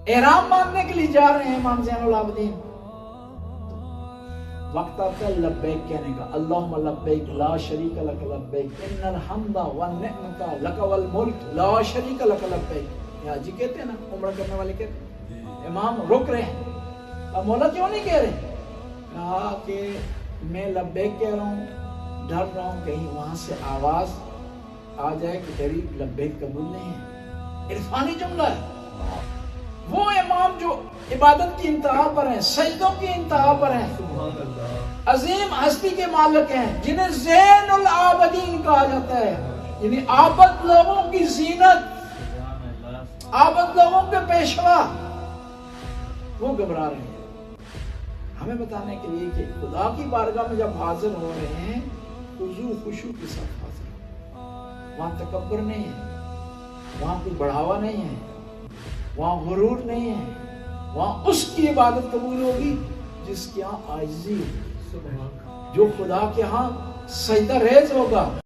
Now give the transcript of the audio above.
احرام باندھنے کے لیے جا رہے ہیں امام زین العابدین، وقت آتا ہے لبیک کہنے کا، اللہم لبیک لا شریک لک لبیک ان الحمد والنعمت لک والملک لا شریک لک لبیک. یہ حاجی کہتے ہیں نا، عمرہ کرنے والے کہتے ہیں. امام رک رہے ہیں، اب مولا کیوں نہیں کہہ رہے؟ کہا کہ میں لبیک کہہ رہا ہوں، ڈر رہا ہوں کہیں وہاں سے آواز آ جائے کہ تیری لبیک قبول نہیں ہے. عرفانی جملہ ہے. وہ امام جو عبادت کی انتہا پر ہیں، سجدوں کی انتہا پر ہیں، عظیم ہستی کے مالک ہیں، جنہیں زین العابدین کہا جاتا ہے، یعنی عابد لوگوں کی زینت، عابد لوگوں کے پیشوا، وہ گھبرا رہے ہیں ہمیں بتانے کے لیے کہ خدا کی بارگاہ میں جب حاضر ہو رہے ہیں خضوع خشوع کے ساتھ حاضر ہو. وہاں تکبر نہیں ہے، وہاں کوئی بڑھاوا نہیں ہے، وہاں غرور نہیں ہے، وہاں اس کی عبادت قبول ہوگی جس کے ہاں عاجزی ہوگی، جو خدا کے ہاں سجدہ ریز ہوگا.